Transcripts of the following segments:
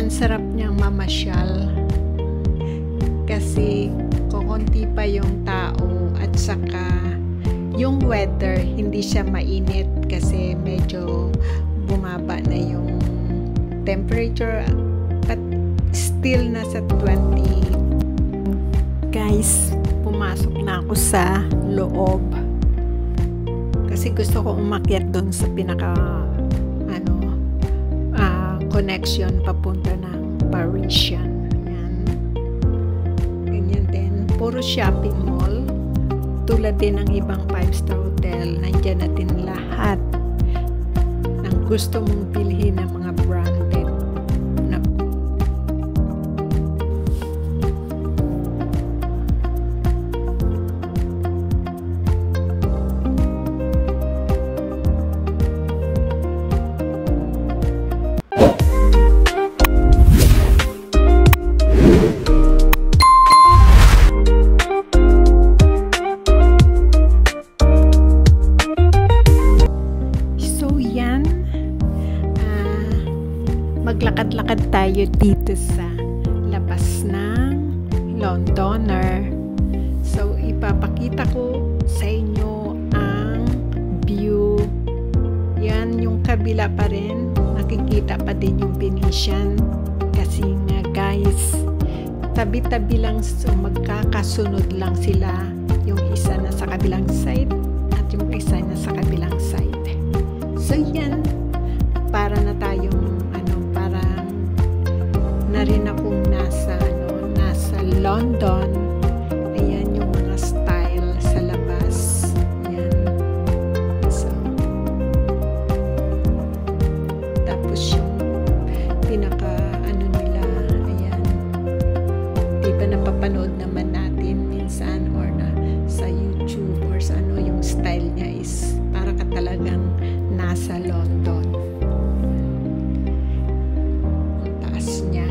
Ang sarap niyang mamasyal kasi kukunti pa yung tao at saka yung weather hindi siya mainit kasi medyo bumaba na yung temperature but still nasa 20. Guys, pumasok na ako sa loob kasi gusto ko umakyat doon sa pinaka connection papunta ng Parisian. Yan. Ganyan din. Puro shopping mall. Tulad din ng ibang 5-star hotel. Nandiyan natin lahat ng gusto mong bilhin ng mga branded. Maglakad-lakad tayo dito sa labas ng Londoner. So, ipapakita ko sa inyo ang view. Yan, yung kabila pa rin. Nakikita pa din yung Venetian. Kasi nga guys, tabi-tabi lang, so magkakasunod lang sila. Yung isa na sa kabilang side at yung isa na sa kabilang side. So, yan. Para na tayong na rin akong nasa London. Ayan yung mga style sa labas. Ayan. So, tapos yung pinaka nila, ayan. Di ba napapanood naman natin minsan or na sa YouTube or sa yung style niya is para ka talagang nasa London. Ang taas niya.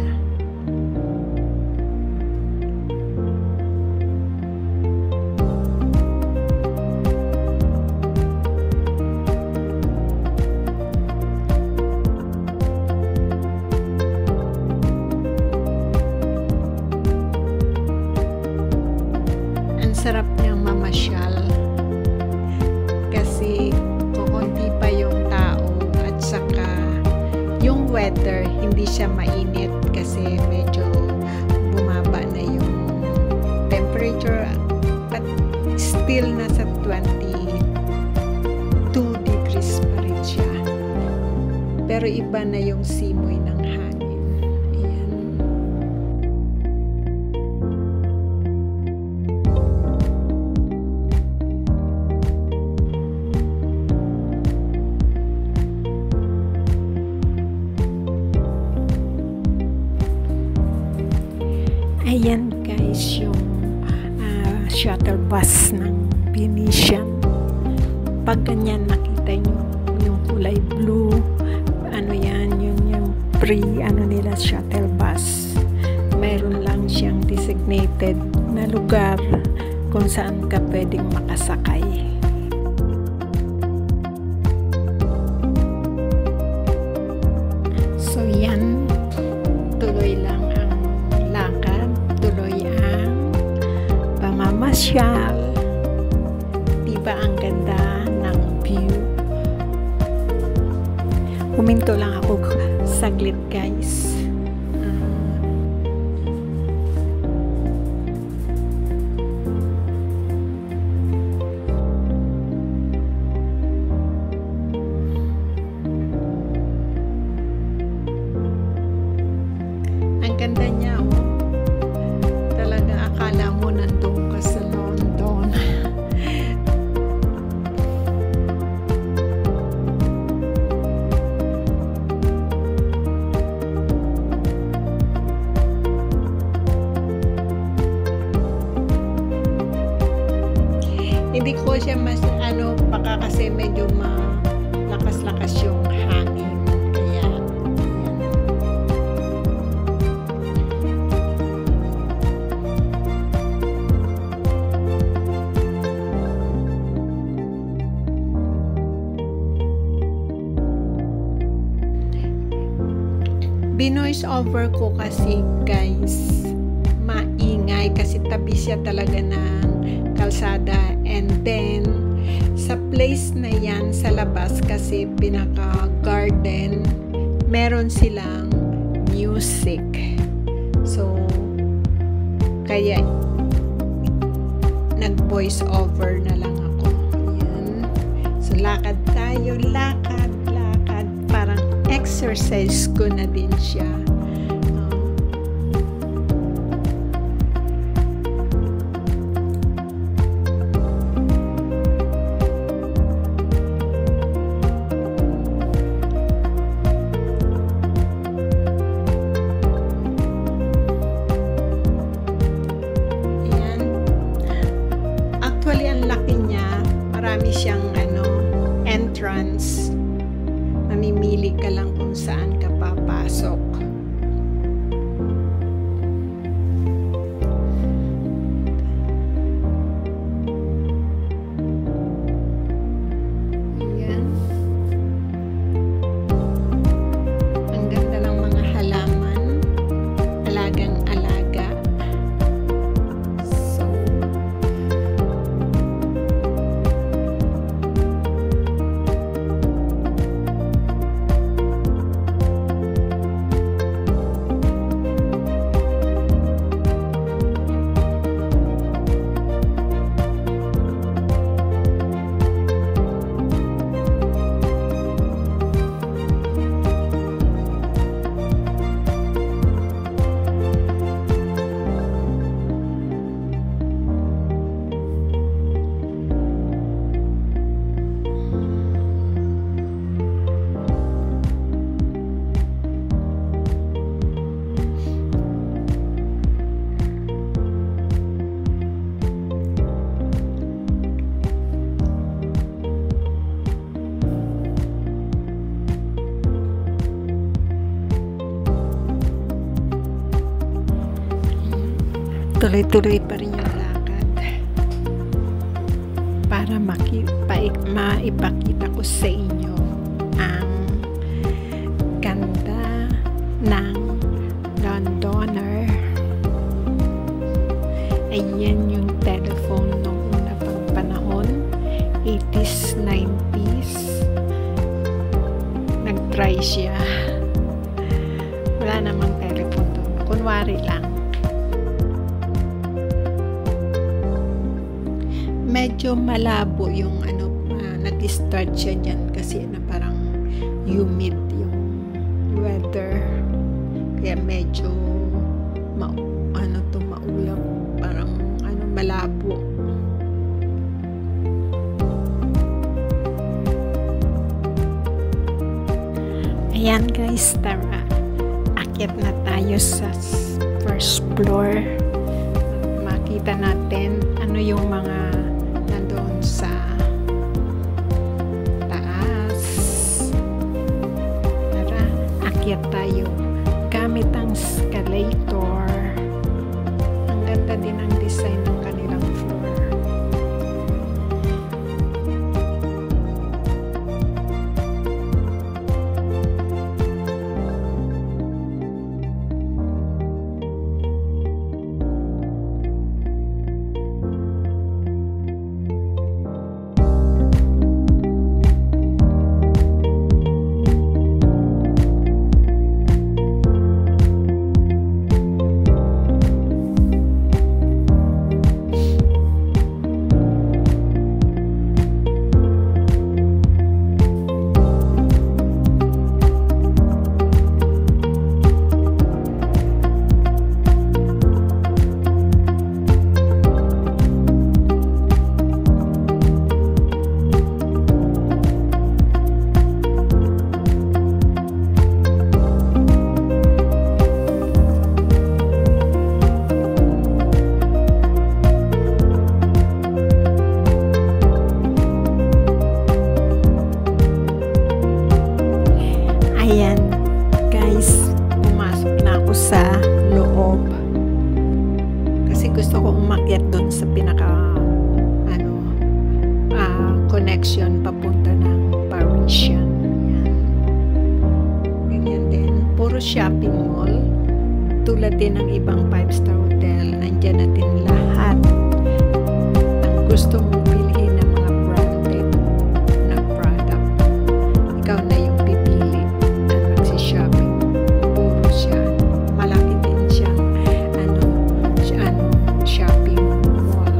Sarap niyang mamasyal kasi kukunti pa yung tao at saka yung weather hindi siya mainit kasi medyo bumaba na yung temperature but still nasa 22 degrees pa rin siya, pero iba na yung simoy ng hangin. Ayan guys, yung shuttle bus ng Venetian. Pag ganyan nakita nyo yung kulay blue, yan, yung nila shuttle bus. Mayroon lang siyang designated na lugar kung saan ka pwedeng makasakay. So yan, tuloy lang ang lakad, tuloy ang pamamasyal. Diba ang ganda ng view? Huminto lang ako saglit guys. Ang ganda niya, oh. Talaga akala mo nandun ka sa London. Hindi ko siya baka kasi medyo malakas-lakas yung hangin. Kaya, yan. Binoise over ko kasi guys, maingay kasi tabi siya talaga ng kalsada, and then sa place na yan sa labas kasi pinaka garden, meron silang music, so kaya nag voice over na lang ako. Ayan. So lakad tayo, lakad, parang exercise ko na din siya. Ayan. Actually, ang laki niya. Marami siyang entrance. Mamimili ka lang kung saan ka papasok. Ayan. Ang ganda ng mga halaman. Alagang-alaga. So, tuloy-tuloy pa rin yung lakad para maipakita ko sa inyo ang ganda ng Londoner. Ayan yung telephone nung una pang panahon, 80s, 90s. Nag-try siya. Wala namang telephone doon. Kunwari lang. Medyo malabo yung nag-start siya dyan kasi parang humid yung weather, kaya medyo maulap, parang malabo. Ayan guys, tara, akyat na tayo sa first floor. Makita natin ano yung mga nandoon sa taas. Tara, akyat tayo gamit ang escalator. Ang ganda din ang design ng kanilang floor. Ayan guys, pumasok na ako sa loob kasi gusto ko umakyat doon sa pinaka connection papunta ng Parisian. Ayan. Ganyan din, puro puro shopping mall. Tulad din ng ibang 5-star hotel, nandyan na din lahat ang gusto mong bilhin ng mga branded na product. Ikaw na yung pipili at magsi-shopping. Puro siya. Malaki din siyang shopping mall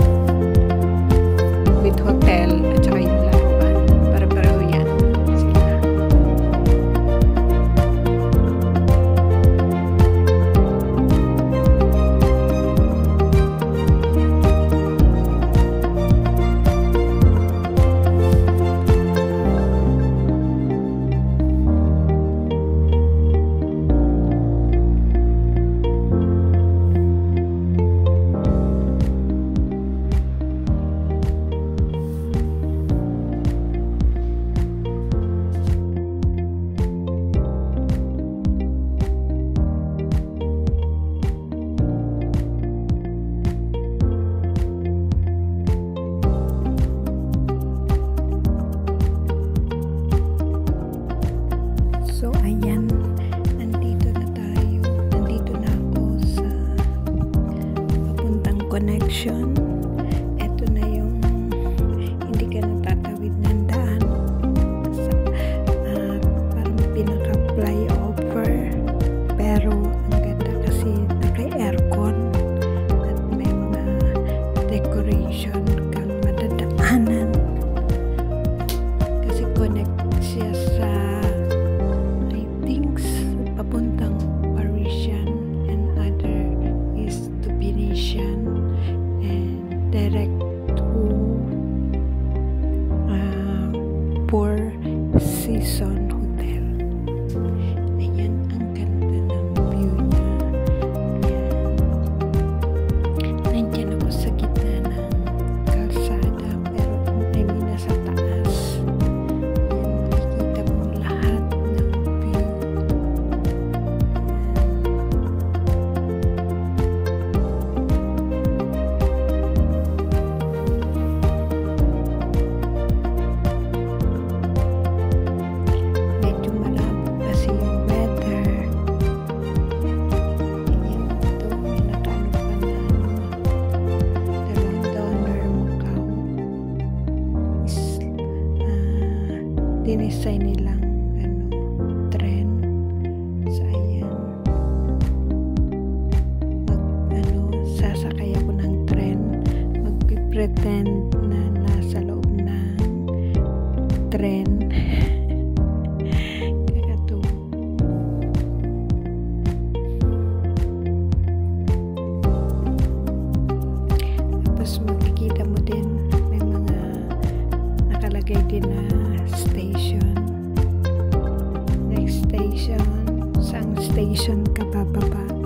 with hotel at saka yung laruan. Para-pareho yan sila. So, ayan. Nandito na tayo. Nandito na ako sa papuntang connection. Ito na yung hindi ka natatawid ng daan. Parang pinaka-flyover. Pero, ang ganda kasi naka-aircon at may mga decoration kang madadaanan. Kasi connect siya sa papuntang Parisian and other is to Venetian and direct to Four Seasons Hotel. Ayan, ang ganda ng view niya. Ayan. Nandiyan ako sa gitna ng kalsada pero I mean nasa taas. Ayan, makikita mo lahat ng view. Medyo malabo kasi yung weather. Ayan, ito may nakaano pa na The Londoner Macau is dinesign nilang tren. So ayan, sasakay ako ng tren, magpipretend na nasa loob ng tren. Kakatuwa. Tapos makikita mo din may mga nakalagay din na station. Next station, saang station ka bababa.